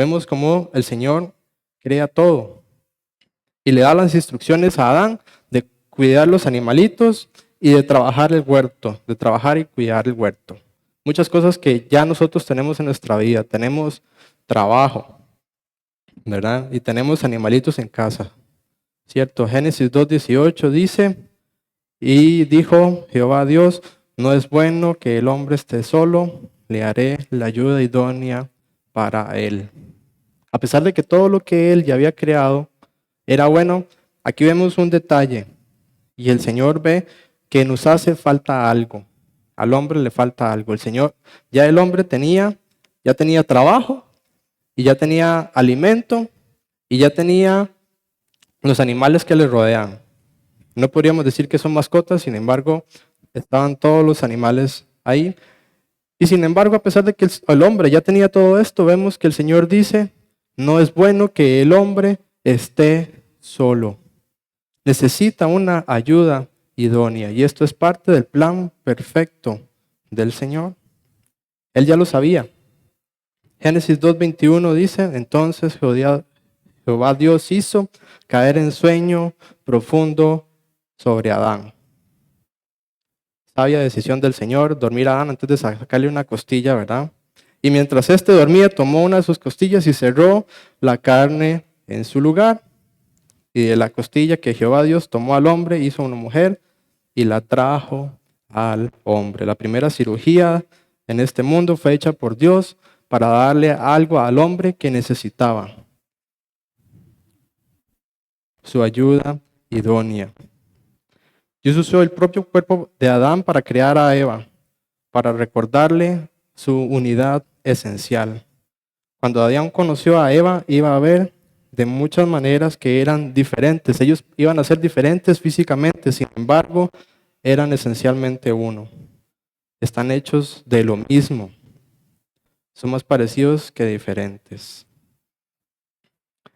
Vemos cómo el Señor crea todo y le da las instrucciones a Adán de cuidar los animalitos y de trabajar el huerto, de trabajar y cuidar el huerto. Muchas cosas que ya nosotros tenemos en nuestra vida. Tenemos trabajo, ¿verdad? Y tenemos animalitos en casa, ¿cierto? Génesis 2:18 dice, y dijo Jehová Dios, no es bueno que el hombre esté solo, le haré la ayuda idónea para él. A pesar de que todo lo que él ya había creado era bueno, aquí vemos un detalle y el Señor ve que nos hace falta algo. Al hombre le falta algo. El hombre ya tenía trabajo y ya tenía alimento y ya tenía los animales que le rodean. No podríamos decir que son mascotas, sin embargo, estaban todos los animales ahí. Y sin embargo, a pesar de que el hombre ya tenía todo esto, vemos que el Señor dice, no es bueno que el hombre esté solo. Necesita una ayuda idónea. Y esto es parte del plan perfecto del Señor. Él ya lo sabía. Génesis 2:21 dice, entonces Jehová Dios hizo caer en sueño profundo sobre Adán. Sabia decisión del Señor, dormir a Adán antes de sacarle una costilla, ¿verdad? Y mientras éste dormía, tomó una de sus costillas y cerró la carne en su lugar. Y de la costilla que Jehová Dios tomó al hombre, hizo una mujer y la trajo al hombre. La primera cirugía en este mundo fue hecha por Dios para darle algo al hombre que necesitaba. Su ayuda idónea. Dios usó el propio cuerpo de Adán para crear a Eva, para recordarle su unidad esencial. Cuando Adán conoció a Eva, iba a ver de muchas maneras que eran diferentes. Ellos iban a ser diferentes físicamente, sin embargo, eran esencialmente uno. Están hechos de lo mismo. Son más parecidos que diferentes.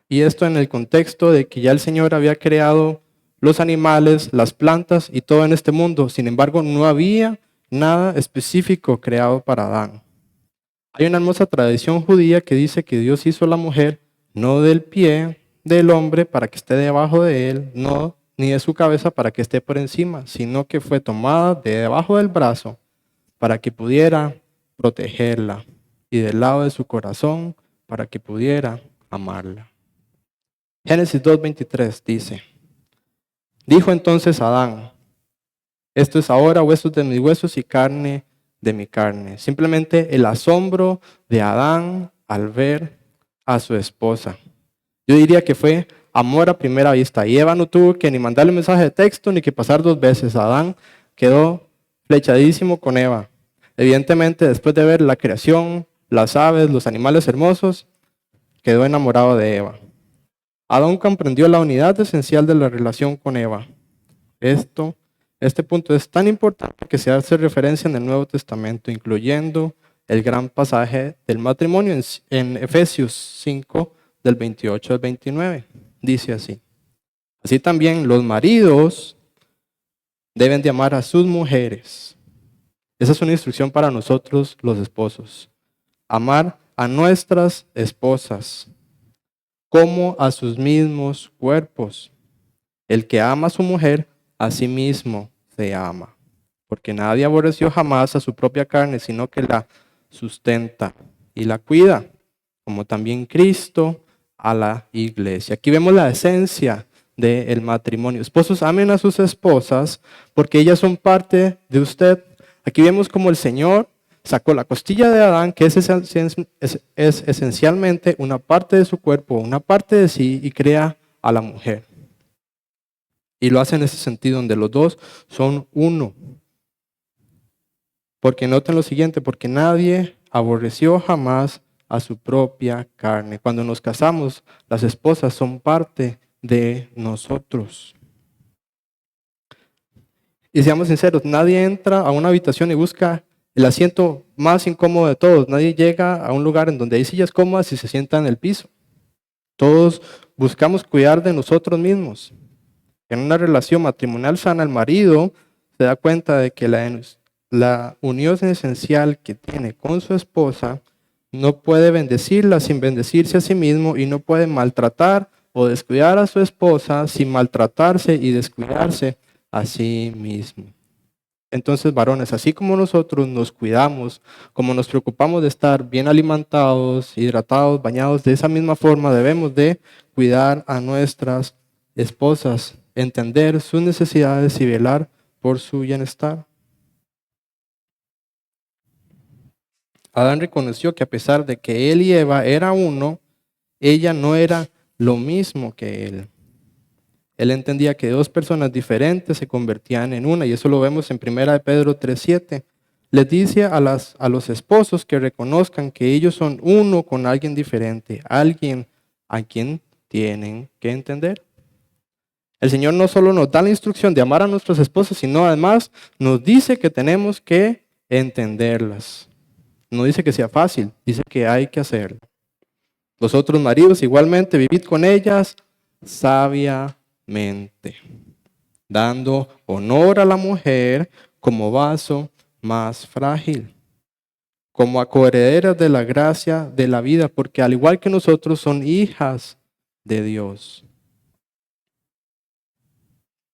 Y esto en el contexto de que ya el Señor había creado los animales, las plantas y todo en este mundo. Sin embargo, no había nada específico creado para Adán. Hay una hermosa tradición judía que dice que Dios hizo a la mujer no del pie del hombre para que esté debajo de él, no, ni de su cabeza para que esté por encima, sino que fue tomada de debajo del brazo para que pudiera protegerla y del lado de su corazón para que pudiera amarla. Génesis 2:23 dice, dijo entonces Adán, esto es ahora huesos de mis huesos y carne de mi carne. Simplemente el asombro de Adán al ver a su esposa. Yo diría que fue amor a primera vista. Y Eva no tuvo que ni mandarle un mensaje de texto ni que pasar 2 veces. Adán quedó flechadísimo con Eva. Evidentemente, después de ver la creación, las aves, los animales hermosos, quedó enamorado de Eva. Adán comprendió la unidad esencial de la relación con Eva. Este punto es tan importante que se hace referencia en el Nuevo Testamento, incluyendo el gran pasaje del matrimonio en Efesios 5, del 28 al 29. Dice así, así también los maridos deben de amar a sus mujeres. Esa es una instrucción para nosotros los esposos. Amar a nuestras esposas como a sus mismos cuerpos. El que ama a su mujer, a sí mismo se ama. Porque nadie aborreció jamás a su propia carne, sino que la sustenta y la cuida, como también Cristo a la iglesia. Aquí vemos la esencia del matrimonio. Esposos, amen a sus esposas porque ellas son parte de usted. Aquí vemos como el Señor sacó la costilla de Adán, que es esencialmente una parte de su cuerpo, una parte de sí, y crea a la mujer. Y lo hace en ese sentido, donde los dos son uno. Porque noten lo siguiente, porque nadie aborreció jamás a su propia carne. Cuando nos casamos, las esposas son parte de nosotros. Y seamos sinceros, nadie entra a una habitación y busca el asiento más incómodo de todos. Nadie llega a un lugar en donde hay sillas cómodas y se sienta en el piso. Todos buscamos cuidar de nosotros mismos. En una relación matrimonial sana, el marido se da cuenta de que la unión esencial que tiene con su esposa no puede bendecirla sin bendecirse a sí mismo y no puede maltratar o descuidar a su esposa sin maltratarse y descuidarse a sí mismo. Entonces, varones, así como nosotros nos cuidamos, como nos preocupamos de estar bien alimentados, hidratados, bañados, de esa misma forma debemos de cuidar a nuestras esposas, entender sus necesidades y velar por su bienestar. Adán reconoció que a pesar de que él y Eva eran uno, ella no era lo mismo que él. Él entendía que dos personas diferentes se convertían en una, y eso lo vemos en 1 Pedro 3:7. Les dice a los esposos que reconozcan que ellos son uno con alguien diferente, alguien a quien tienen que entender. El Señor no solo nos da la instrucción de amar a nuestros esposos, sino además nos dice que tenemos que entenderlas. No dice que sea fácil, dice que hay que hacerlo. Los otros maridos igualmente, vivid con ellas sabiamente, dando honor a la mujer como vaso más frágil, como a coherederas de la gracia de la vida, porque al igual que nosotros son hijas de Dios,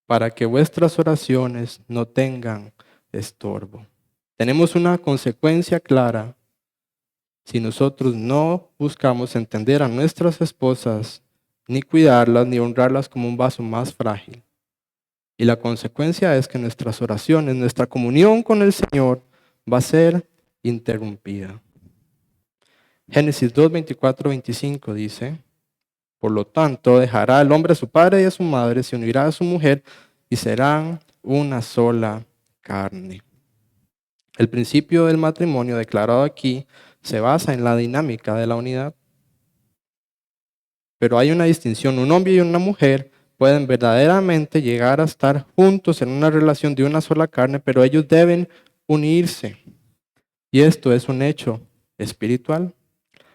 para que vuestras oraciones no tengan estorbo. Tenemos una consecuencia clara si nosotros no buscamos entender a nuestras esposas, ni cuidarlas, ni honrarlas como un vaso más frágil. Y la consecuencia es que nuestras oraciones, nuestra comunión con el Señor va a ser interrumpida. Génesis 2, 24, 25 dice: por lo tanto, dejará el hombre a su padre y a su madre, se unirá a su mujer y serán una sola carne. El principio del matrimonio declarado aquí se basa en la dinámica de la unidad. Pero hay una distinción: un hombre y una mujer pueden verdaderamente llegar a estar juntos en una relación de una sola carne, pero ellos deben unirse. Y esto es un hecho espiritual.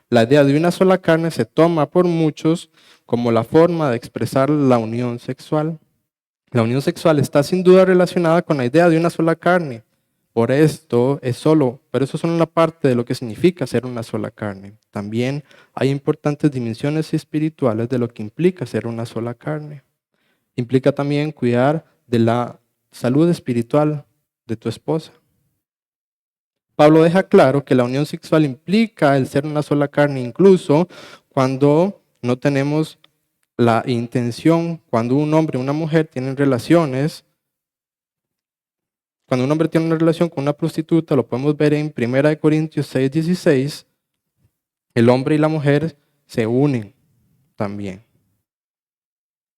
La idea de una sola carne se toma por muchos como la forma de expresar la unión sexual. La unión sexual está sin duda relacionada con la idea de una sola carne. Pero eso es solo una parte de lo que significa ser una sola carne. También hay importantes dimensiones espirituales de lo que implica ser una sola carne. Implica también cuidar de la salud espiritual de tu esposa. Pablo deja claro que la unión sexual implica el ser una sola carne, incluso cuando no tenemos la intención, cuando un hombre y una mujer tienen relaciones. Cuando un hombre tiene una relación con una prostituta, lo podemos ver en 1 Corintios 6:16, el hombre y la mujer se unen también.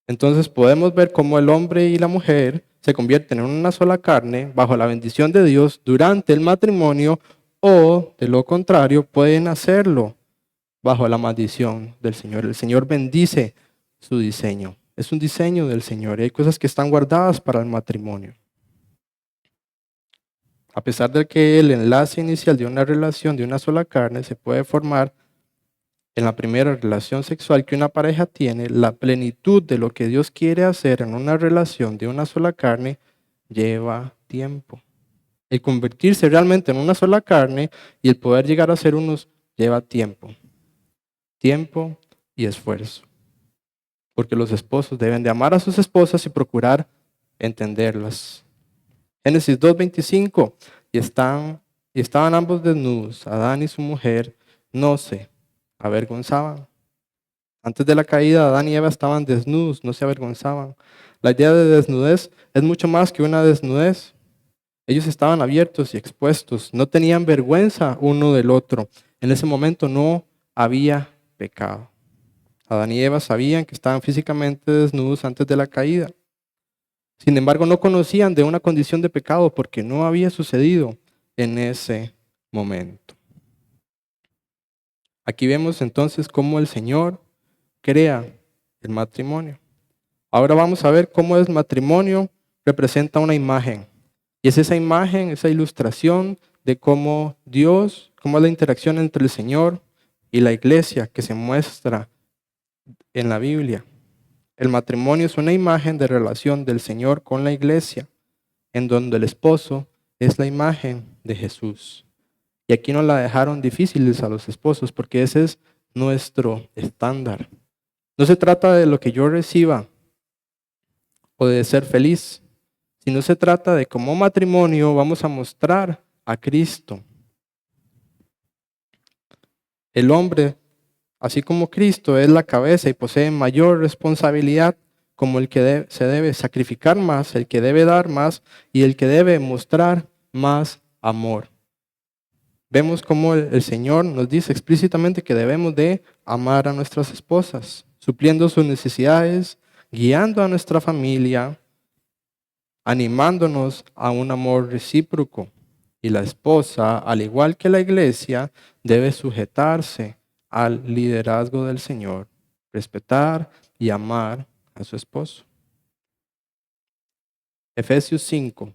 Entonces podemos ver cómo el hombre y la mujer se convierten en una sola carne bajo la bendición de Dios durante el matrimonio, o de lo contrario pueden hacerlo bajo la maldición del Señor. El Señor bendice su diseño. Es un diseño del Señor y hay cosas que están guardadas para el matrimonio. A pesar de que el enlace inicial de una relación de una sola carne se puede formar en la primera relación sexual que una pareja tiene, la plenitud de lo que Dios quiere hacer en una relación de una sola carne lleva tiempo. El convertirse realmente en una sola carne y el poder llegar a ser unos lleva tiempo. Tiempo y esfuerzo. Porque los esposos deben de amar a sus esposas y procurar entenderlas. Génesis 2:25, y estaban ambos desnudos, Adán y su mujer, no se avergonzaban. Antes de la caída, Adán y Eva estaban desnudos, no se avergonzaban. La idea de desnudez es mucho más que una desnudez. Ellos estaban abiertos y expuestos, no tenían vergüenza uno del otro. En ese momento no había pecado. Adán y Eva sabían que estaban físicamente desnudos antes de la caída. Sin embargo, no conocían de una condición de pecado porque no había sucedido en ese momento. Aquí vemos entonces cómo el Señor crea el matrimonio. Ahora vamos a ver cómo el matrimonio representa una imagen. Y es esa imagen, esa ilustración de cómo Dios, cómo es la interacción entre el Señor y la iglesia que se muestra en la Biblia. El matrimonio es una imagen de relación del Señor con la iglesia, en donde el esposo es la imagen de Jesús. Y aquí nos la dejaron difíciles a los esposos porque ese es nuestro estándar. No se trata de lo que yo reciba o de ser feliz, sino se trata de como matrimonio vamos a mostrar a Cristo. El hombre, así como Cristo es la cabeza y posee mayor responsabilidad, como el que se debe sacrificar más, el que debe dar más y el que debe mostrar más amor. Vemos cómo el Señor nos dice explícitamente que debemos de amar a nuestras esposas, supliendo sus necesidades, guiando a nuestra familia, animándonos a un amor recíproco. Y la esposa, al igual que la iglesia, debe sujetarse al liderazgo del Señor, respetar y amar a su esposo. Efesios 5,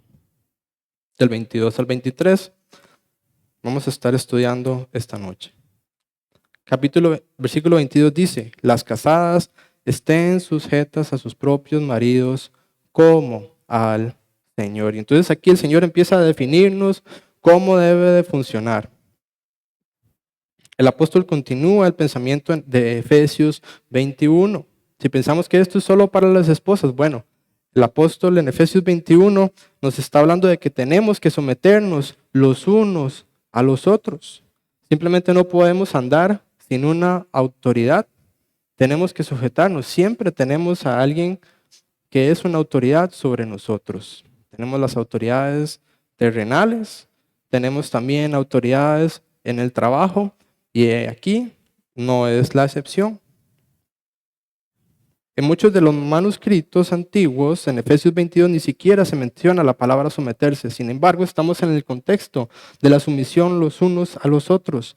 del 22 al 23. Vamos a estar estudiando esta noche. Versículo 22 dice, las casadas estén sujetas a sus propios maridos como al Señor. Y entonces aquí el Señor empieza a definirnos cómo debe de funcionar. El apóstol continúa el pensamiento de Efesios 21. Si pensamos que esto es solo para las esposas, bueno, el apóstol en Efesios 21 nos está hablando de que tenemos que someternos los unos a los otros. Simplemente no podemos andar sin una autoridad. Tenemos que sujetarnos. Siempre tenemos a alguien que es una autoridad sobre nosotros. Tenemos las autoridades terrenales, tenemos también autoridades en el trabajo y aquí no es la excepción. En muchos de los manuscritos antiguos, en Efesios 22, ni siquiera se menciona la palabra someterse. Sin embargo, estamos en el contexto de la sumisión los unos a los otros.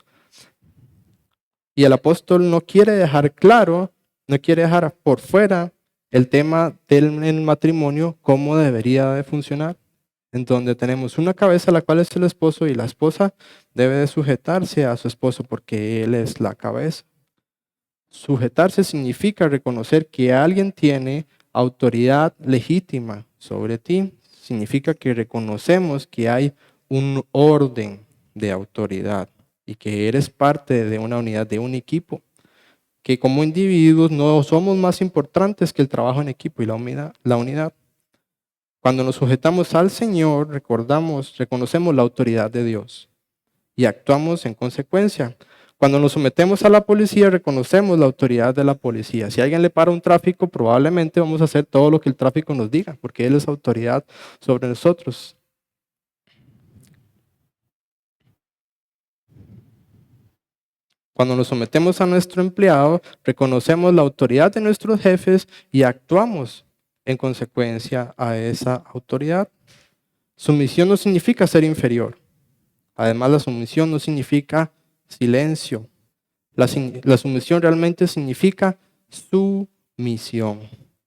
Y el apóstol no quiere dejar claro, no quiere dejar por fuera el tema del matrimonio, cómo debería de funcionar. En donde tenemos una cabeza, la cual es el esposo, y la esposa debe de sujetarse a su esposo porque él es la cabeza. Sujetarse significa reconocer que alguien tiene autoridad legítima sobre ti. Significa que reconocemos que hay un orden de autoridad y que eres parte de una unidad, de un equipo. Que como individuos no somos más importantes que el trabajo en equipo y la unidad. Cuando nos sujetamos al Señor, reconocemos la autoridad de Dios y actuamos en consecuencia. Cuando nos sometemos a la policía, reconocemos la autoridad de la policía. Si alguien le para un tráfico, probablemente vamos a hacer todo lo que el tráfico nos diga, porque Él es autoridad sobre nosotros. Cuando nos sometemos a nuestro empleado, reconocemos la autoridad de nuestros jefes y actuamos en consecuencia a esa autoridad. Sumisión no significa ser inferior. Además, la sumisión no significa silencio. La sumisión realmente significa sumisión.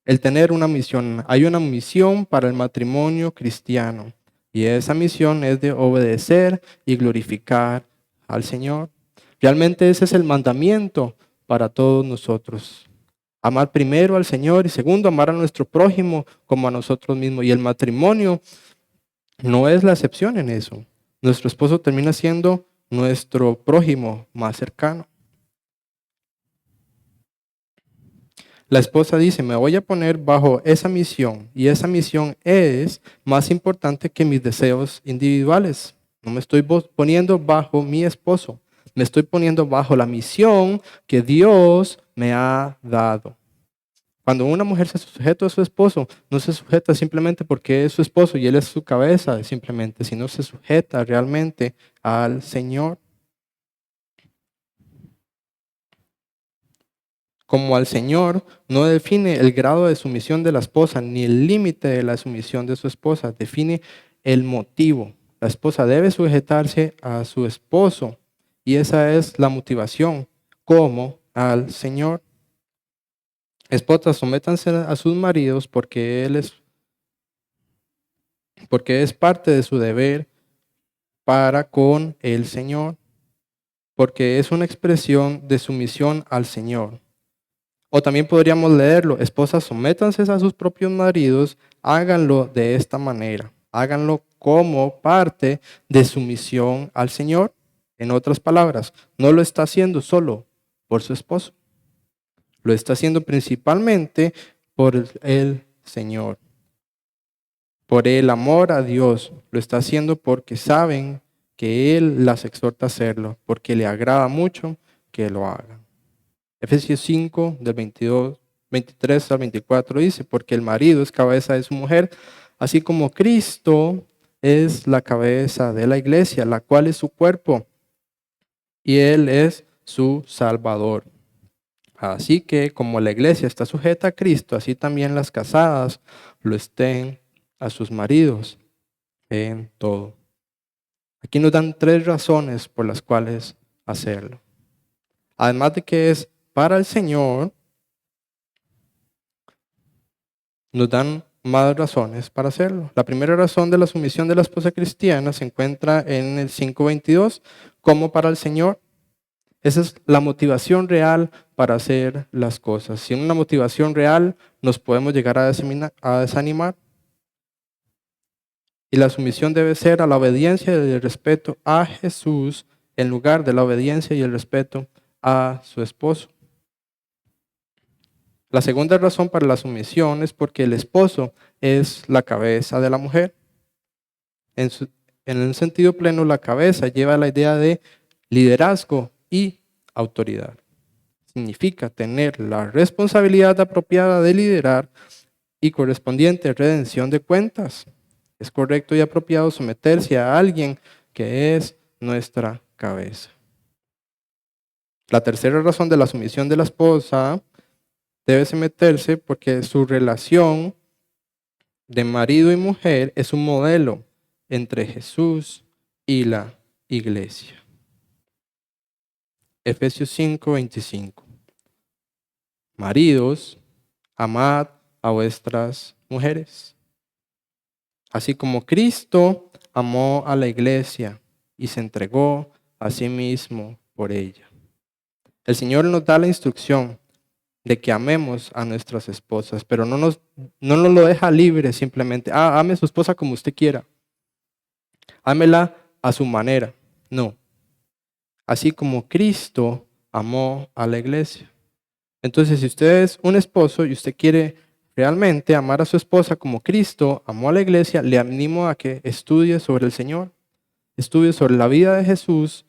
El tener una misión. Hay una misión para el matrimonio cristiano. Y esa misión es de obedecer y glorificar al Señor. Realmente ese es el mandamiento para todos nosotros. Amar primero al Señor y segundo, amar a nuestro prójimo como a nosotros mismos. Y el matrimonio no es la excepción en eso. Nuestro esposo termina siendo nuestro prójimo más cercano. La esposa dice, me voy a poner bajo esa misión y esa misión es más importante que mis deseos individuales. No me estoy poniendo bajo mi esposo, me estoy poniendo bajo la misión que Dios me ha dado. Cuando una mujer se sujeta a su esposo, no se sujeta simplemente porque es su esposo y él es su cabeza simplemente, sino se sujeta realmente al Señor. Como al Señor no define el grado de sumisión de la esposa ni el límite de la sumisión de su esposa, define el motivo. La esposa debe sujetarse a su esposo y esa es la motivación, como al Señor. Esposas, sométanse a sus maridos porque es parte de su deber para con el Señor, porque es una expresión de sumisión al Señor. O también podríamos leerlo, esposas, sométanse a sus propios maridos, háganlo de esta manera, háganlo como parte de sumisión al Señor. En otras palabras, no lo está haciendo solo por su esposo. Lo está haciendo principalmente por el Señor. Por el amor a Dios. Lo está haciendo porque saben que Él las exhorta a hacerlo, porque le agrada mucho que lo hagan. Efesios 5, del 23 al 24 dice, porque el marido es cabeza de su mujer, así como Cristo es la cabeza de la iglesia, la cual es su cuerpo, y Él es su Salvador. Así que como la iglesia está sujeta a Cristo, así también las casadas lo estén a sus maridos en todo. Aquí nos dan 3 razones por las cuales hacerlo. Además de que es para el Señor, nos dan más razones para hacerlo. La primera razón de la sumisión de la esposa cristiana se encuentra en el 5:22, como para el Señor. Esa es la motivación real para hacer las cosas. Sin una motivación real nos podemos llegar a desanimar. Y la sumisión debe ser a la obediencia y el respeto a Jesús en lugar de la obediencia y el respeto a su esposo. La segunda razón para la sumisión es porque el esposo es la cabeza de la mujer. En el sentido pleno, la cabeza lleva la idea de liderazgo y autoridad. Significa tener la responsabilidad apropiada de liderar y correspondiente redención de cuentas. Es correcto y apropiado someterse a alguien que es nuestra cabeza. La tercera razón de la sumisión de la esposa debe someterse porque su relación de marido y mujer es un modelo entre Jesús y la iglesia. Efesios 5:25. Maridos, amad a vuestras mujeres, así como Cristo amó a la iglesia y se entregó a sí mismo por ella. El Señor nos da la instrucción de que amemos a nuestras esposas, pero no nos lo deja libre simplemente. Ame a su esposa como usted quiera. Ámela a su manera. No. Así como Cristo amó a la iglesia. Entonces, si usted es un esposo y usted quiere realmente amar a su esposa como Cristo amó a la iglesia, le animo a que estudie sobre el Señor, estudie sobre la vida de Jesús,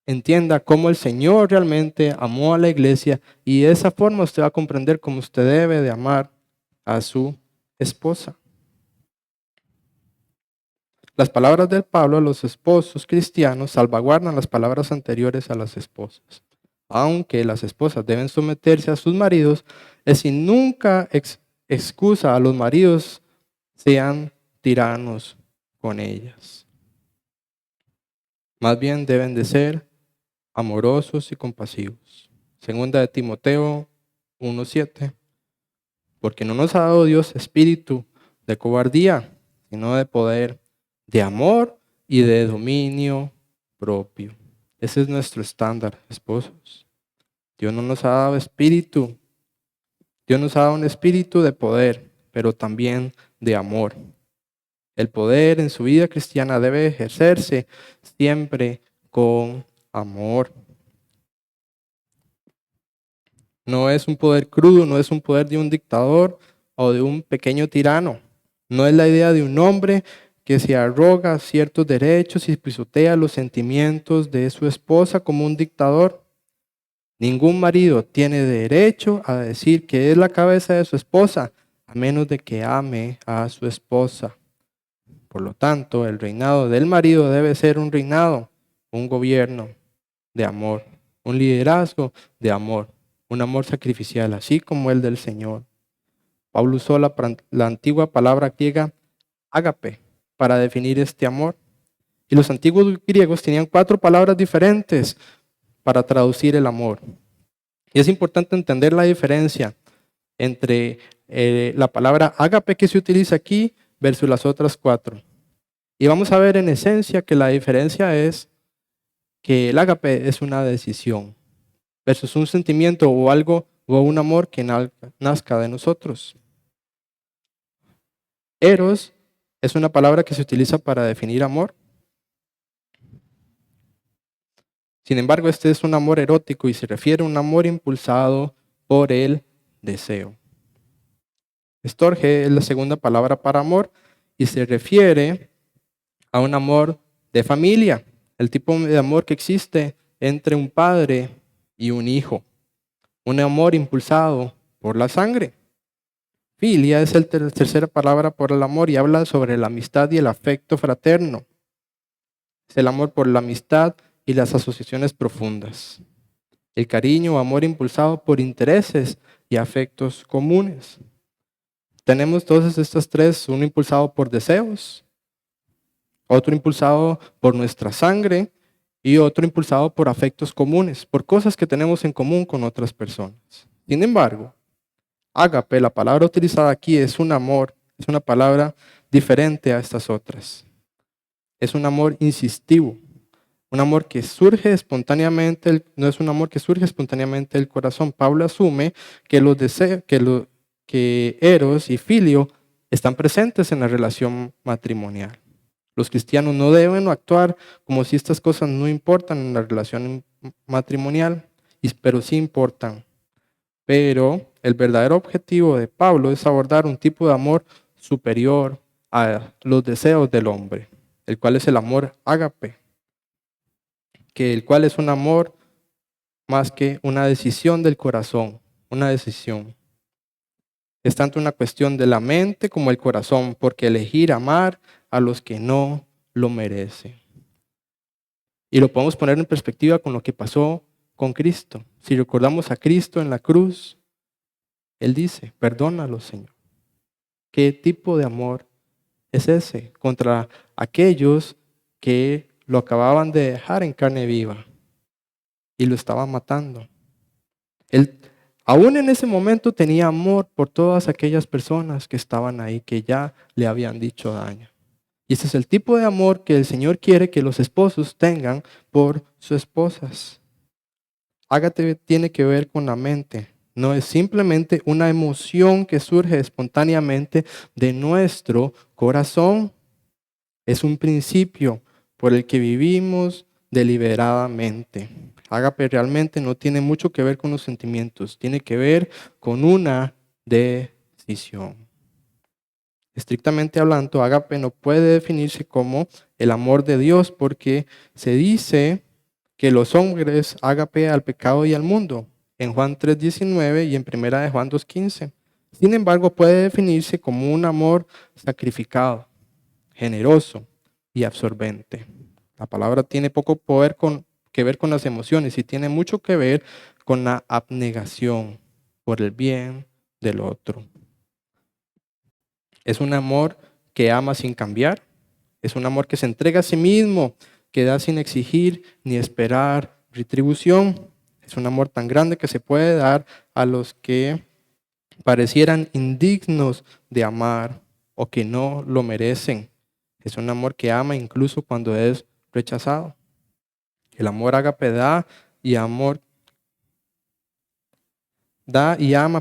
entienda cómo el Señor realmente amó a la iglesia y de esa forma usted va a comprender cómo usted debe de amar a su esposa. Las palabras de Pablo a los esposos cristianos salvaguardan las palabras anteriores a las esposas. Aunque las esposas deben someterse a sus maridos, es sin nunca excusa a los maridos sean tiranos con ellas. Más bien deben de ser amorosos y compasivos. Segunda de Timoteo 1:7. Porque no nos ha dado Dios espíritu de cobardía, sino de poder, de amor y de dominio propio. Ese es nuestro estándar, esposos. Dios no nos ha dado espíritu. Dios nos ha dado un espíritu de poder, pero también de amor. El poder en su vida cristiana debe ejercerse siempre con amor. No es un poder crudo, no es un poder de un dictador o de un pequeño tirano. No es la idea de un hombre que se arroga ciertos derechos y pisotea los sentimientos de su esposa como un dictador. Ningún marido tiene derecho a decir que es la cabeza de su esposa, a menos de que ame a su esposa. Por lo tanto, el reinado del marido debe ser un reinado, un gobierno de amor, un liderazgo de amor, un amor sacrificial, así como el del Señor. Pablo usó la antigua palabra griega ágape para definir este amor. Y los antiguos griegos tenían 4 palabras diferentes para traducir el amor. Y es importante entender la diferencia entre la palabra ágape que se utiliza aquí versus las otras 4. Y vamos a ver en esencia que la diferencia es que el ágape es una decisión versus un sentimiento o algo o un amor que nazca de nosotros. Eros es una palabra que se utiliza para definir amor. Sin embargo, este es un amor erótico y se refiere a un amor impulsado por el deseo. Estorge es la segunda palabra para amor y se refiere a un amor de familia, el tipo de amor que existe entre un padre y un hijo, un amor impulsado por la sangre. Filia es la tercera palabra por el amor y habla sobre la amistad y el afecto fraterno. Es el amor por la amistad y las asociaciones profundas. El cariño o amor impulsado por intereses y afectos comunes. Tenemos todas estas tres, uno impulsado por deseos, otro impulsado por nuestra sangre y otro impulsado por afectos comunes, por cosas que tenemos en común con otras personas. Sin embargo, ágape, la palabra utilizada aquí es un amor, es una palabra diferente a estas otras. Es un amor insistivo, un amor que surge espontáneamente, no es un amor que surge espontáneamente del corazón. Pablo asume que los deseos, que Eros y Filio están presentes en la relación matrimonial. Los cristianos no deben actuar como si estas cosas no importan en la relación matrimonial, pero sí importan. Pero el verdadero objetivo de Pablo es abordar un tipo de amor superior a los deseos del hombre, el cual es el amor ágape, que el cual es un amor más que una decisión del corazón, una decisión. Es tanto una cuestión de la mente como el corazón, porque elegir amar a los que no lo merecen. Y lo podemos poner en perspectiva con lo que pasó con Cristo. Si recordamos a Cristo en la cruz, Él dice, perdónalo, Señor. ¿Qué tipo de amor es ese contra aquellos que lo acababan de dejar en carne viva y lo estaban matando? Él, aún en ese momento, tenía amor por todas aquellas personas que estaban ahí, que ya le habían dicho daño. Y ese es el tipo de amor que el Señor quiere que los esposos tengan por sus esposas. Ágape tiene que ver con la mente. No es simplemente una emoción que surge espontáneamente de nuestro corazón. Es un principio por el que vivimos deliberadamente. Ágape realmente no tiene mucho que ver con los sentimientos, tiene que ver con una decisión. Estrictamente hablando, ágape no puede definirse como el amor de Dios porque se dice que los hombres ágape al pecado y al mundo en Juan 3:19 y en primera de Juan 2:15. Sin embargo, puede definirse como un amor sacrificado, generoso y absorbente. La palabra tiene poco que ver con las emociones y tiene mucho que ver con la abnegación por el bien del otro. Es un amor que ama sin cambiar. Es un amor que se entrega a sí mismo, que da sin exigir ni esperar retribución. Es un amor tan grande que se puede dar a los que parecieran indignos de amar o que no lo merecen. Es un amor que ama incluso cuando es rechazado. El amor ágape da y ama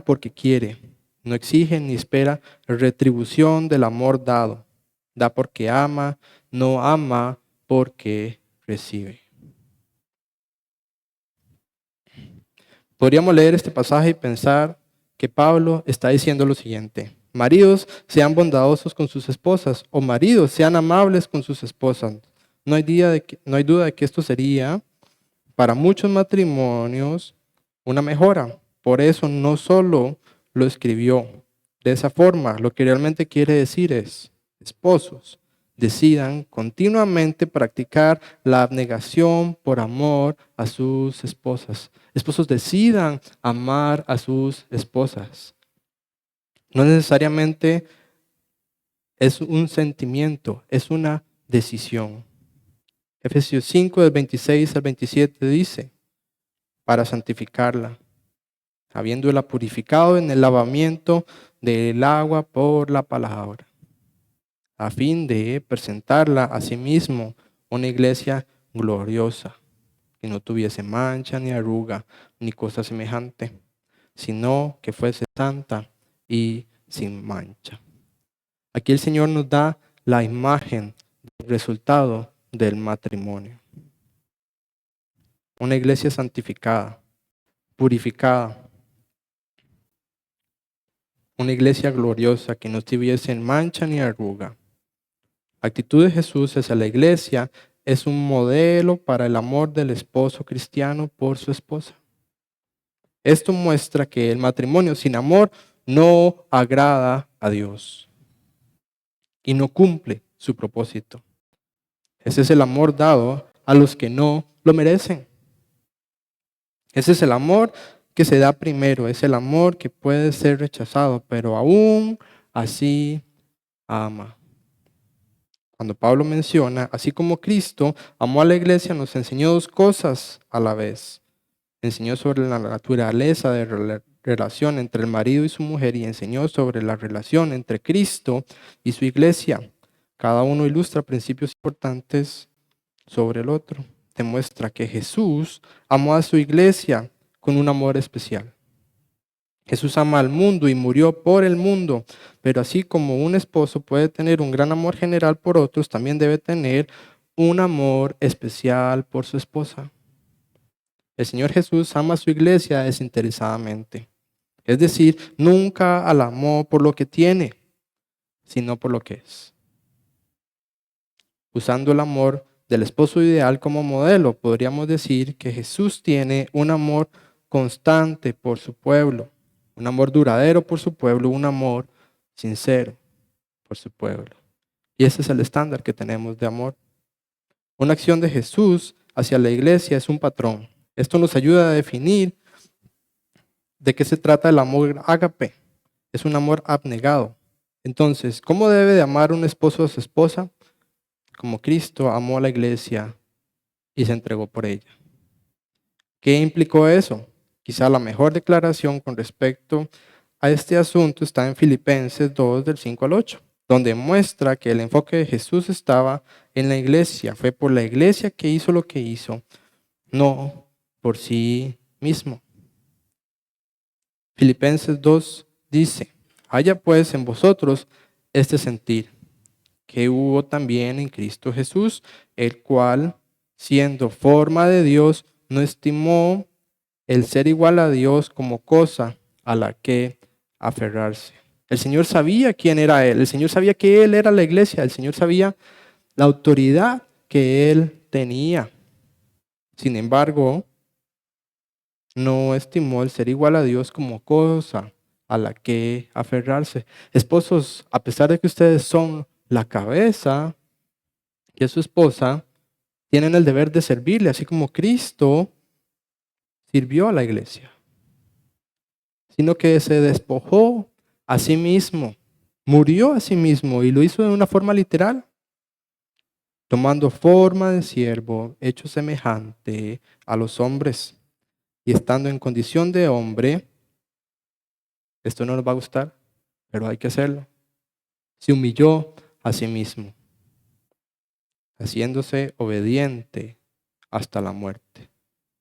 porque quiere. No exige ni espera retribución del amor dado. Da porque ama, no ama porque recibe. Podríamos leer este pasaje y pensar que Pablo está diciendo lo siguiente: maridos, sean bondadosos con sus esposas, o maridos, sean amables con sus esposas. No hay duda de que esto sería para muchos matrimonios una mejora. Por eso no solo lo escribió de esa forma, lo que realmente quiere decir es: esposos, decidan continuamente practicar la abnegación por amor a sus esposas. Esposos, decidan amar a sus esposas. No necesariamente es un sentimiento, es una decisión. Efesios 5, del 26 al 27 dice: para santificarla, habiéndola purificado en el lavamiento del agua por la palabra, a fin de presentarla a sí mismo una iglesia gloriosa, que no tuviese mancha ni arruga ni cosa semejante, sino que fuese santa y sin mancha. Aquí el Señor nos da la imagen del resultado del matrimonio. una iglesia santificada, purificada, una iglesia gloriosa que no tuviese mancha ni arruga. La actitud de Jesús hacia la iglesia es un modelo para el amor del esposo cristiano por su esposa. Esto muestra que el matrimonio sin amor no agrada a Dios y no cumple su propósito. Ese es el amor dado a los que no lo merecen. Ese es el amor que se da primero, es el amor que puede ser rechazado, pero aún así ama. Cuando Pablo menciona, así como Cristo amó a la iglesia, nos enseñó dos cosas a la vez. Enseñó sobre la naturaleza de la relación entre el marido y su mujer y enseñó sobre la relación entre Cristo y su iglesia. Cada uno ilustra principios importantes sobre el otro. Demuestra que Jesús amó a su iglesia con un amor especial. Jesús ama al mundo y murió por el mundo, pero así como un esposo puede tener un gran amor general por otros, también debe tener un amor especial por su esposa. El Señor Jesús ama a su iglesia desinteresadamente. Es decir, nunca la amó por lo que tiene, sino por lo que es. Usando el amor del esposo ideal como modelo, podríamos decir que Jesús tiene un amor constante por su pueblo, un amor duradero por su pueblo, un amor sincero por su pueblo. Y ese es el estándar que tenemos de amor. Una acción de Jesús hacia la iglesia es un patrón. Esto nos ayuda a definir de qué se trata el amor ágape. Es un amor abnegado. Entonces, ¿cómo debe de amar un esposo a su esposa? Como Cristo amó a la iglesia y se entregó por ella. ¿Qué implicó eso? Quizá la mejor declaración con respecto a este asunto está en Filipenses 2, del 5 al 8, donde muestra que el enfoque de Jesús estaba en la iglesia. Fue por la iglesia que hizo lo que hizo, no por sí mismo. Filipenses 2 dice, haya pues en vosotros este sentir que hubo también en Cristo Jesús, el cual, siendo forma de Dios, no estimó el ser igual a Dios como cosa a la que aferrarse. El Señor sabía quién era Él, el Señor sabía que Él era la iglesia, el Señor sabía la autoridad que Él tenía. Sin embargo, no estimó el ser igual a Dios como cosa a la que aferrarse. Esposos, a pesar de que ustedes son la cabeza, que es su esposa, tienen el deber de servirle, así como Cristo sirvió a la iglesia, sino que se despojó a sí mismo, murió a sí mismo y lo hizo de una forma literal, tomando forma de siervo, hecho semejante a los hombres y estando en condición de hombre. Esto no nos va a gustar, pero hay que hacerlo. Se humilló a sí mismo, haciéndose obediente hasta la muerte.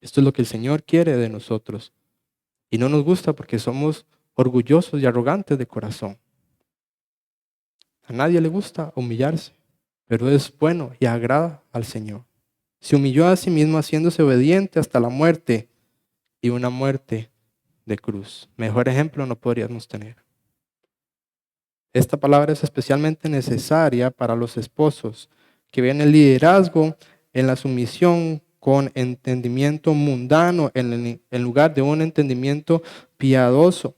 Esto es lo que el Señor quiere de nosotros. Y no nos gusta porque somos orgullosos y arrogantes de corazón. A nadie le gusta humillarse, pero es bueno y agrada al Señor. Se humilló a sí mismo haciéndose obediente hasta la muerte y una muerte de cruz. Mejor ejemplo no podríamos tener. Esta palabra es especialmente necesaria para los esposos que ven el liderazgo en la sumisión con entendimiento mundano en lugar de un entendimiento piadoso.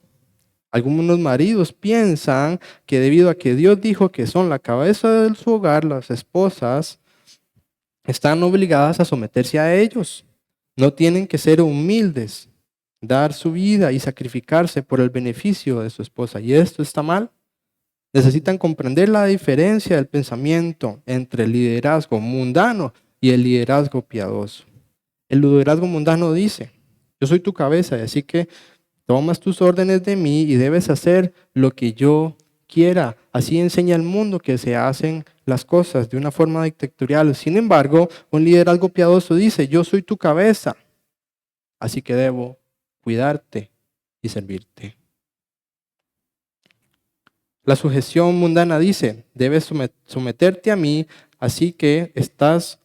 Algunos maridos piensan que debido a que Dios dijo que son la cabeza de su hogar, las esposas están obligadas a someterse a ellos. No tienen que ser humildes, dar su vida y sacrificarse por el beneficio de su esposa. Y esto está mal. Necesitan comprender la diferencia del pensamiento entre el liderazgo mundano y el liderazgo piadoso. El liderazgo mundano dice, yo soy tu cabeza, así que tomas tus órdenes de mí y debes hacer lo que yo quiera. Así enseña el mundo que se hacen las cosas de una forma dictatorial. Sin embargo, un liderazgo piadoso dice, yo soy tu cabeza, así que debo cuidarte y servirte. La sujeción mundana dice, debes someterte a mí, así que estas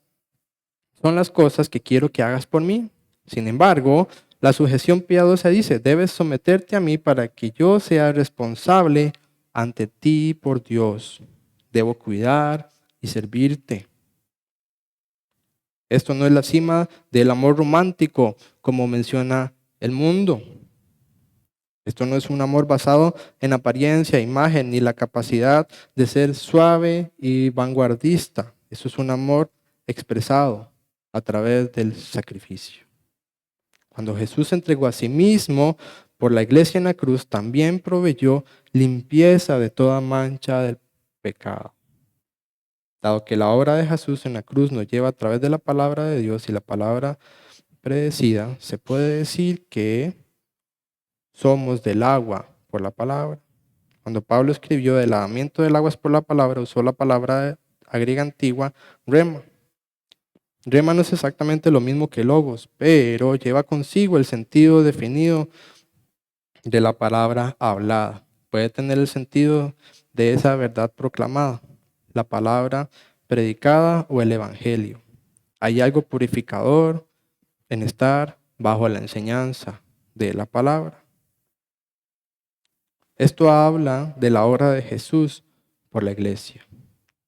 son las cosas que quiero que hagas por mí. Sin embargo, la sujeción piadosa dice, debes someterte a mí para que yo sea responsable ante ti por Dios. Debo cuidar y servirte. Esto no es la cima del amor romántico, como menciona el mundo. Esto no es un amor basado en apariencia, imagen, ni la capacidad de ser suave y vanguardista. Eso es un amor expresado a través del sacrificio. Cuando Jesús se entregó a sí mismo por la iglesia en la cruz, también proveyó limpieza de toda mancha del pecado. Dado que la obra de Jesús en la cruz nos lleva a través de la palabra de Dios y la palabra predecida, se puede decir que somos del agua por la palabra. Cuando Pablo escribió del lavamiento del agua es por la palabra, usó la palabra griega antigua, rema. Rema no es exactamente lo mismo que logos, pero lleva consigo el sentido definido de la palabra hablada. Puede tener el sentido de esa verdad proclamada, la palabra predicada o el evangelio. Hay algo purificador en estar bajo la enseñanza de la palabra. Esto habla de la obra de Jesús por la iglesia.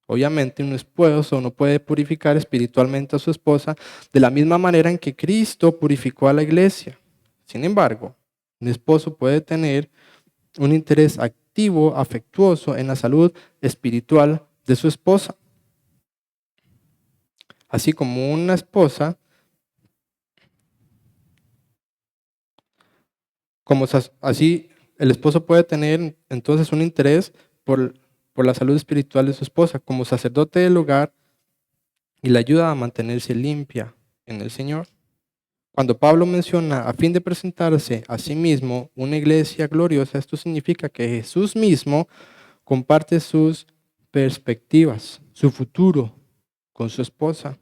Obviamente un esposo no puede purificar espiritualmente a su esposa de la misma manera en que Cristo purificó a la iglesia. Sin embargo, un esposo puede tener un interés activo, afectuoso en la salud espiritual de su esposa. Así como una esposa, así el esposo puede tener entonces un interés por la salud espiritual de su esposa como sacerdote del hogar y la ayuda a mantenerse limpia en el Señor. Cuando Pablo menciona a fin de presentarse a sí mismo una iglesia gloriosa, esto significa que Jesús mismo comparte sus perspectivas, su futuro con su esposa.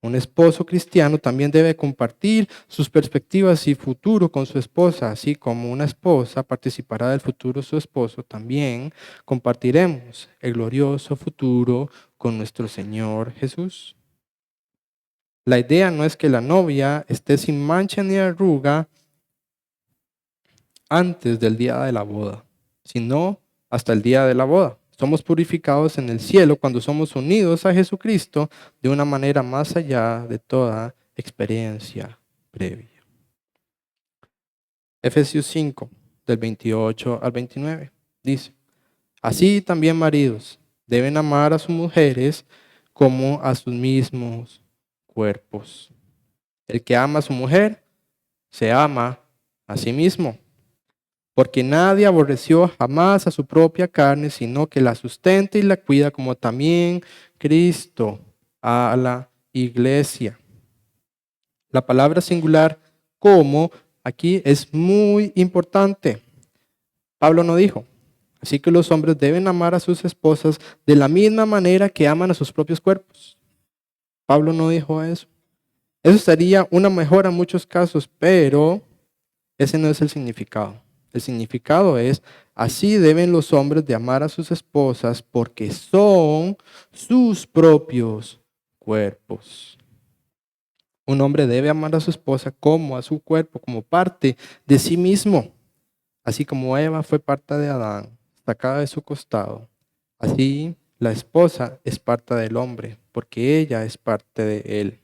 Un esposo cristiano también debe compartir sus perspectivas y futuro con su esposa, así como una esposa participará del futuro de su esposo, también compartiremos el glorioso futuro con nuestro Señor Jesús. La idea no es que la novia esté sin mancha ni arruga antes del día de la boda, sino hasta el día de la boda. Somos purificados en el cielo cuando somos unidos a Jesucristo de una manera más allá de toda experiencia previa. Efesios 5, del 28 al 29, dice, así también maridos deben amar a sus mujeres como a sus mismos cuerpos. El que ama a su mujer, se ama a sí mismo. Porque nadie aborreció jamás a su propia carne, sino que la sustenta y la cuida, como también Cristo a la iglesia. La palabra singular como aquí es muy importante. Pablo no dijo, así que los hombres deben amar a sus esposas de la misma manera que aman a sus propios cuerpos. Pablo no dijo eso. Eso sería una mejora en muchos casos, pero ese no es el significado. El significado es, así deben los hombres de amar a sus esposas porque son sus propios cuerpos. Un hombre debe amar a su esposa como a su cuerpo, como parte de sí mismo. Así como Eva fue parte de Adán, sacada de su costado, así la esposa es parte del hombre, porque ella es parte de él.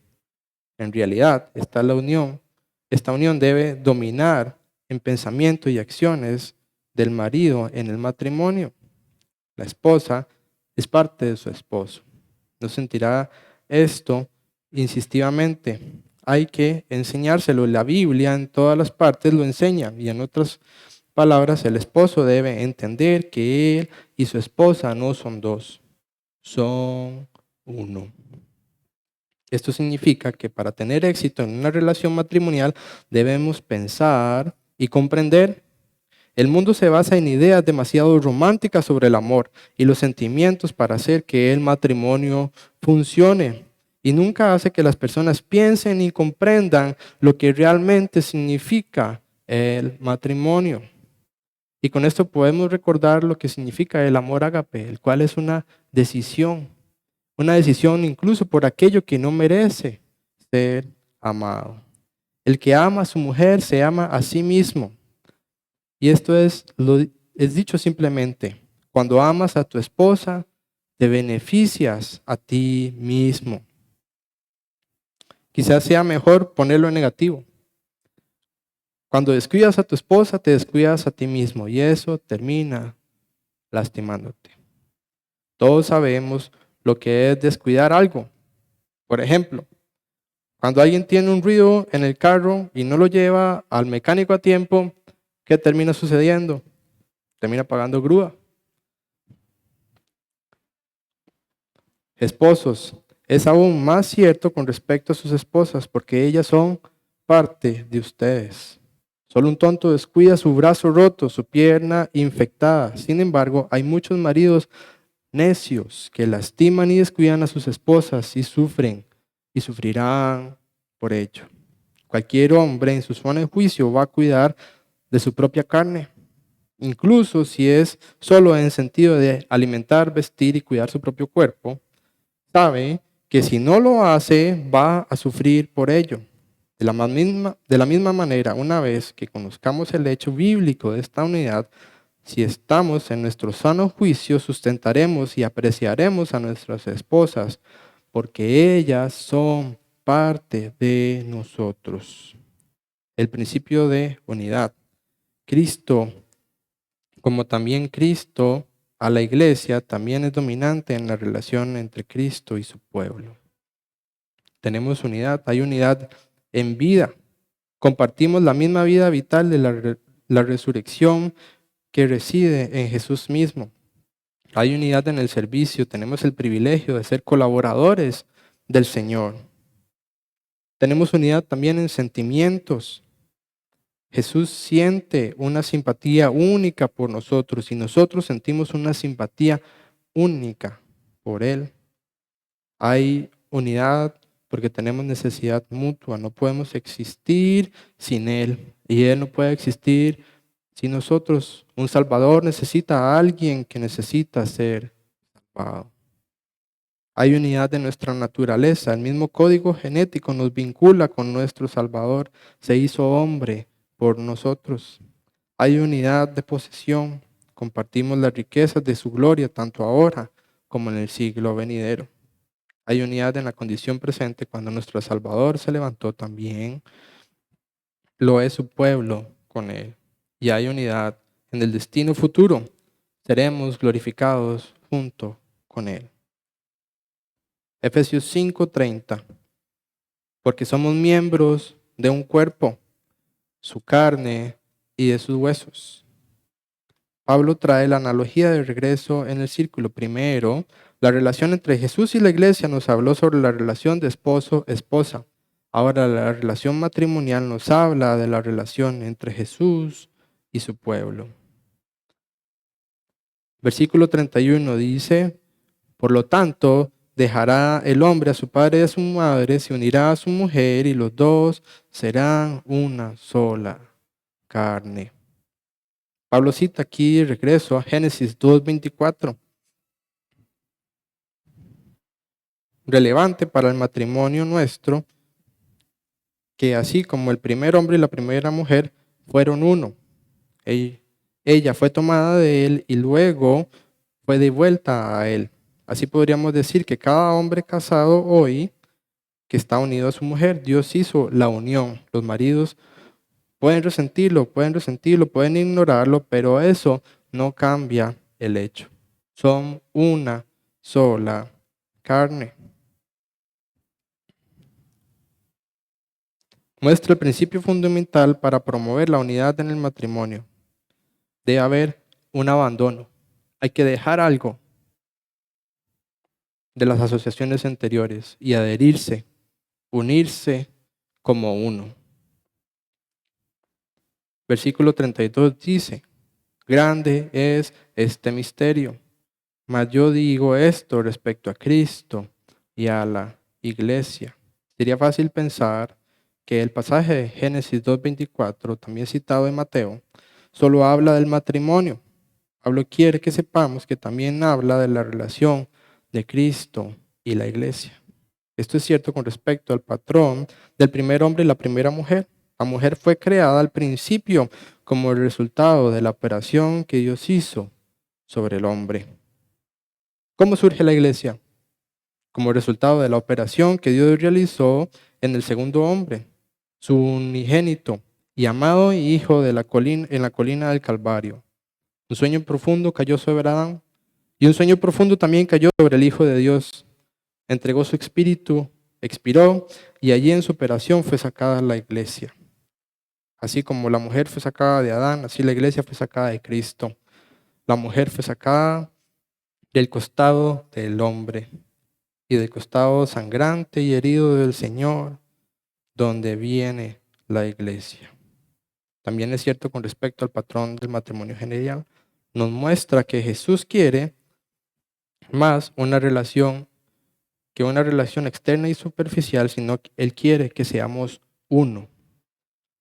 En realidad, esta unión debe dominar en pensamiento y acciones del marido en el matrimonio. La esposa es parte de su esposo. No sentirá esto insistivamente. Hay que enseñárselo. La Biblia en todas las partes lo enseña. Y en otras palabras, el esposo debe entender que él y su esposa no son dos, son uno. Esto significa que para tener éxito en una relación matrimonial debemos pensar y comprender. El mundo se basa en ideas demasiado románticas sobre el amor y los sentimientos para hacer que el matrimonio funcione. Y nunca hace que las personas piensen y comprendan lo que realmente significa el matrimonio. Y con esto podemos recordar lo que significa el amor ágape, el cual es una decisión incluso por aquello que no merece ser amado. El que ama a su mujer se ama a sí mismo. Y esto es dicho simplemente. Cuando amas a tu esposa, te beneficias a ti mismo. Quizás sea mejor ponerlo en negativo. Cuando descuidas a tu esposa, te descuidas a ti mismo y eso termina lastimándote. Todos sabemos lo que es descuidar algo. Por ejemplo, cuando alguien tiene un ruido en el carro y no lo lleva al mecánico a tiempo, ¿qué termina sucediendo? Termina pagando grúa. Esposos, es aún más cierto con respecto a sus esposas porque ellas son parte de ustedes. Solo un tonto descuida su brazo roto, su pierna infectada. Sin embargo, hay muchos maridos necios que lastiman y descuidan a sus esposas y sufren y sufrirán por ello. Cualquier hombre en su zona de juicio va a cuidar de su propia carne, incluso si es solo en sentido de alimentar, vestir y cuidar su propio cuerpo. Sabe que si no lo hace, va a sufrir por ello. De la misma manera, una vez que conozcamos el hecho bíblico de esta unidad, si estamos en nuestro sano juicio, sustentaremos y apreciaremos a nuestras esposas, porque ellas son parte de nosotros. El principio de unidad. Cristo, como también Cristo a la iglesia, también es dominante en la relación entre Cristo y su pueblo. Tenemos unidad, hay unidad en vida. Compartimos la misma vida vital de la resurrección que reside en Jesús mismo. Hay unidad en el servicio, tenemos el privilegio de ser colaboradores del Señor. Tenemos unidad también en sentimientos. Jesús siente una simpatía única por nosotros y nosotros sentimos una simpatía única por Él. Hay unidad porque tenemos necesidad mutua, no podemos existir sin Él y Él no puede existir sin nosotros. Un Salvador necesita a alguien que necesita ser salvado. Hay unidad de nuestra naturaleza, el mismo código genético nos vincula con nuestro Salvador, se hizo hombre por nosotros. Hay unidad de posesión, compartimos las riquezas de su gloria tanto ahora como en el siglo venidero. Hay unidad en la condición presente cuando nuestro Salvador se levantó también, lo es su pueblo con él. Y hay unidad en el destino futuro, seremos glorificados junto con él. Efesios 5:30, porque somos miembros de un cuerpo, su carne y de sus huesos. Pablo trae la analogía de regreso en el círculo. Primero, la relación entre Jesús y la iglesia nos habló sobre la relación de esposo-esposa. Ahora la relación matrimonial nos habla de la relación entre Jesús y su pueblo. Versículo 31 dice, por lo tanto, dejará el hombre a su padre y a su madre, se unirá a su mujer y los dos serán una sola carne. Pablo cita aquí regreso a Génesis 2:24. Relevante para el matrimonio nuestro, que así como el primer hombre y la primera mujer fueron uno. Ella fue tomada de él y luego fue devuelta a él. Así podríamos decir que cada hombre casado hoy que está unido a su mujer, Dios hizo la unión. Los maridos pueden resentirlo, pueden ignorarlo, pero eso no cambia el hecho. Son una sola carne. Muestra el principio fundamental para promover la unidad en el matrimonio. Debe haber un abandono. Hay que dejar algo de las asociaciones anteriores y adherirse, unirse como uno. Versículo 32 dice, grande es este misterio, mas yo digo esto respecto a Cristo y a la iglesia. Sería fácil pensar que el pasaje de Génesis 2:24, también citado en Mateo, solo habla del matrimonio. Pablo quiere que sepamos que también habla de la relación de Cristo y la iglesia. Esto es cierto con respecto al patrón del primer hombre y la primera mujer. La mujer fue creada al principio como el resultado de la operación que Dios hizo sobre el hombre. ¿Cómo surge la iglesia? Como resultado de la operación que Dios realizó en el segundo hombre, su unigénito y amado hijo de en la colina del Calvario. Un sueño profundo cayó sobre Adán y un sueño profundo también cayó sobre el Hijo de Dios. Entregó su espíritu, expiró y allí en su operación fue sacada la iglesia. Así como la mujer fue sacada de Adán, así la iglesia fue sacada de Cristo. La mujer fue sacada del costado del hombre y del costado sangrante y herido del Señor, donde viene la iglesia. También es cierto con respecto al patrón del matrimonio general, nos muestra que Jesús quiere más una relación que una relación externa y superficial, sino que Él quiere que seamos uno.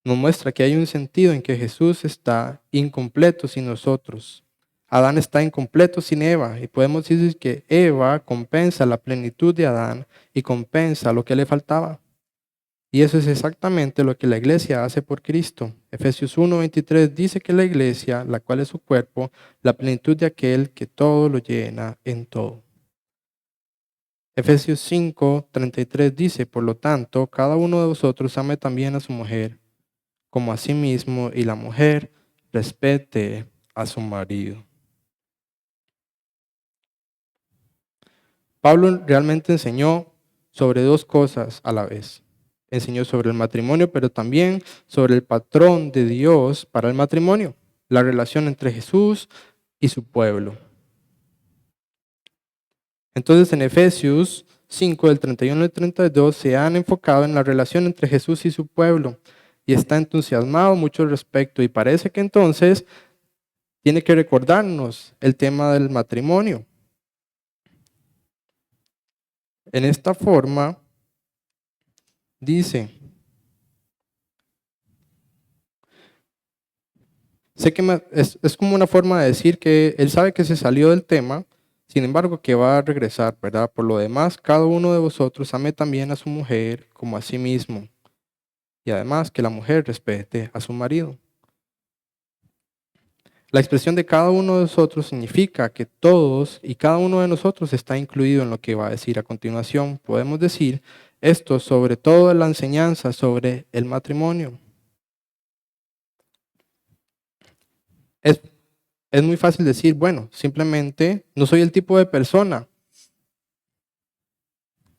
Nos muestra que hay un sentido en que Jesús está incompleto sin nosotros. Adán está incompleto sin Eva y podemos decir que Eva compensa la plenitud de Adán y compensa lo que le faltaba. Y eso es exactamente lo que la iglesia hace por Cristo. Efesios 1:23 dice que la iglesia, la cual es su cuerpo, la plenitud de aquel que todo lo llena en todo. Efesios 5:33 dice, por lo tanto, cada uno de vosotros ame también a su mujer, como a sí mismo, y la mujer respete a su marido. Pablo realmente enseñó sobre dos cosas a la vez. Enseñó sobre el matrimonio, pero también sobre el patrón de Dios para el matrimonio, la relación entre Jesús y su pueblo. Entonces en Efesios 5, del 31 al 32, se han enfocado en la relación entre Jesús y su pueblo y está entusiasmado mucho al respecto y parece que entonces tiene que recordarnos el tema del matrimonio. En esta forma, dice, sé que es como una forma de decir que él sabe que se salió del tema, sin embargo que va a regresar, ¿verdad? Por lo demás, cada uno de vosotros ame también a su mujer como a sí mismo, y además que la mujer respete a su marido. La expresión de cada uno de nosotros significa que todos y cada uno de nosotros está incluido en lo que va a decir a continuación. Podemos decir esto sobre todo en la enseñanza sobre el matrimonio. Es, es muy fácil decir, bueno, simplemente no soy el tipo de persona.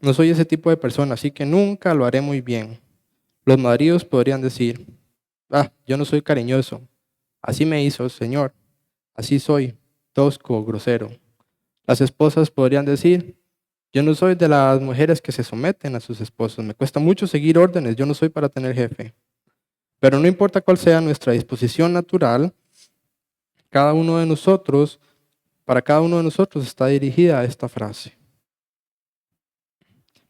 No soy ese tipo de persona, así que nunca lo haré muy bien. Los maridos podrían decir, yo no soy cariñoso. Así me hizo el Señor. Así soy, tosco, grosero. Las esposas podrían decir, yo no soy de las mujeres que se someten a sus esposos. Me cuesta mucho seguir órdenes. Yo no soy para tener jefe. Pero no importa cuál sea nuestra disposición natural, cada uno de nosotros, para cada uno de nosotros está dirigida esta frase.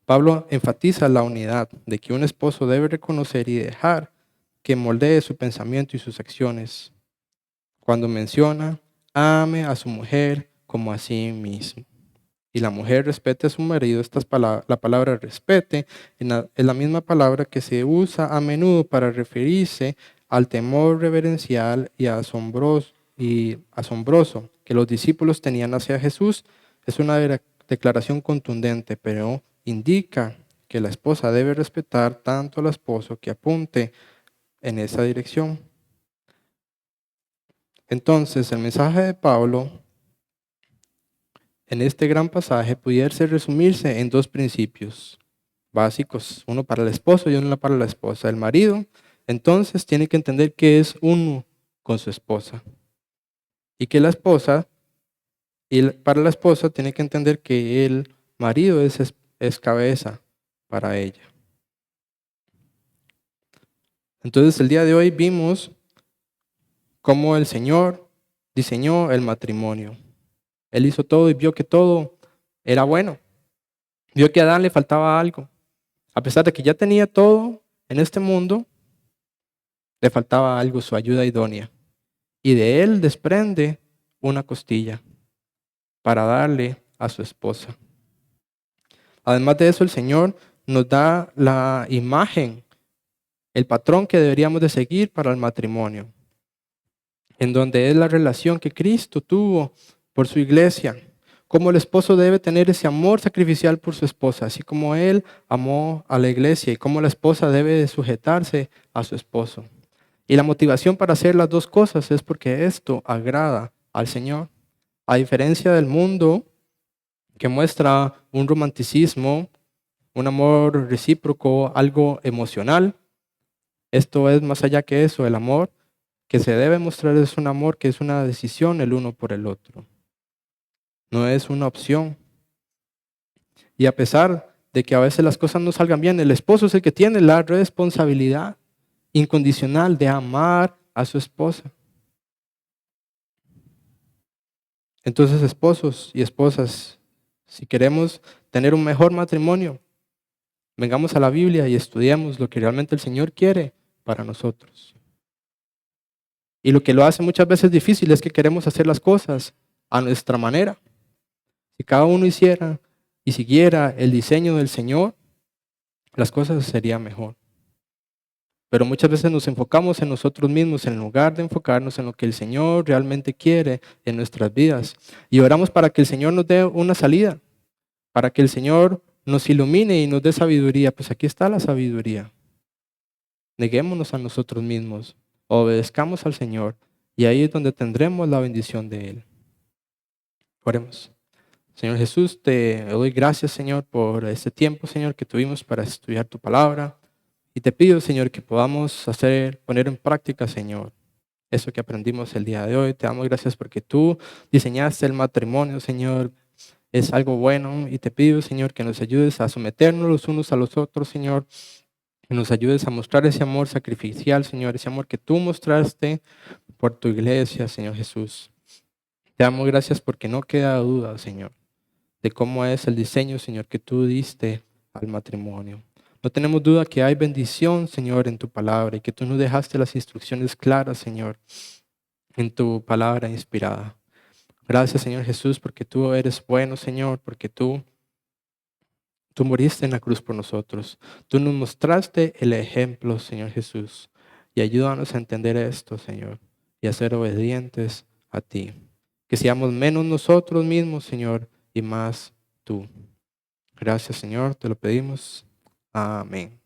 Pablo enfatiza la unidad de que un esposo debe reconocer y dejar que moldee su pensamiento y sus acciones. Cuando menciona, ame a su mujer como a sí mismo. Y la mujer respete a su marido, la palabra respete es la misma palabra que se usa a menudo para referirse al temor reverencial y asombroso que los discípulos tenían hacia Jesús. Es una declaración contundente, pero indica que la esposa debe respetar tanto al esposo que apunte en esa dirección. Entonces, el mensaje de Pablo en este gran pasaje pudiese resumirse en dos principios básicos, uno para el esposo y uno para la esposa. El marido, entonces, tiene que entender que es uno con su esposa y que la esposa, para la esposa, tiene que entender que el marido es cabeza para ella. Entonces, el día de hoy vimos cómo el Señor diseñó el matrimonio. Él hizo todo y vio que todo era bueno. Vio que a Adán le faltaba algo. A pesar de que ya tenía todo en este mundo, le faltaba algo, su ayuda idónea. Y de él desprende una costilla para darle a su esposa. Además de eso, el Señor nos da la imagen el patrón que deberíamos de seguir para el matrimonio, en donde es la relación que Cristo tuvo por su iglesia, cómo el esposo debe tener ese amor sacrificial por su esposa, así como él amó a la iglesia y cómo la esposa debe de sujetarse a su esposo. Y la motivación para hacer las dos cosas es porque esto agrada al Señor. A diferencia del mundo que muestra un romanticismo, un amor recíproco, algo emocional, esto es más allá que eso. El amor que se debe mostrar es un amor que es una decisión el uno por el otro. No es una opción. Y a pesar de que a veces las cosas no salgan bien, el esposo es el que tiene la responsabilidad incondicional de amar a su esposa. Entonces, esposos y esposas, si queremos tener un mejor matrimonio, vengamos a la Biblia y estudiemos lo que realmente el Señor quiere para nosotros. Y lo que lo hace muchas veces difícil es que queremos hacer las cosas a nuestra manera. Si cada uno hiciera y siguiera el diseño del Señor, las cosas serían mejor. Pero muchas veces nos enfocamos en nosotros mismos en lugar de enfocarnos en lo que el Señor realmente quiere en nuestras vidas. Y oramos para que el Señor nos dé una salida, para que el Señor nos ilumine y nos dé sabiduría. Pues aquí está la sabiduría. Neguémonos a nosotros mismos, obedezcamos al Señor y ahí es donde tendremos la bendición de Él. Oremos. Señor Jesús, te doy gracias, Señor, por este tiempo, Señor, que tuvimos para estudiar tu palabra. Y te pido, Señor, que podamos poner en práctica, Señor, eso que aprendimos el día de hoy. Te damos gracias porque tú diseñaste el matrimonio, Señor. Es algo bueno y te pido, Señor, que nos ayudes a someternos los unos a los otros, Señor. Que nos ayudes a mostrar ese amor sacrificial, Señor, ese amor que tú mostraste por tu iglesia, Señor Jesús. Te damos gracias porque no queda duda, Señor, de cómo es el diseño, Señor, que tú diste al matrimonio. No tenemos duda que hay bendición, Señor, en tu palabra y que tú nos dejaste las instrucciones claras, Señor, en tu palabra inspirada. Gracias, Señor Jesús, porque tú eres bueno, Señor, porque tú moriste en la cruz por nosotros. Tú nos mostraste el ejemplo, Señor Jesús. Y ayúdanos a entender esto, Señor, y a ser obedientes a ti. Que seamos menos nosotros mismos, Señor, y más tú. Gracias, Señor, te lo pedimos. Amén.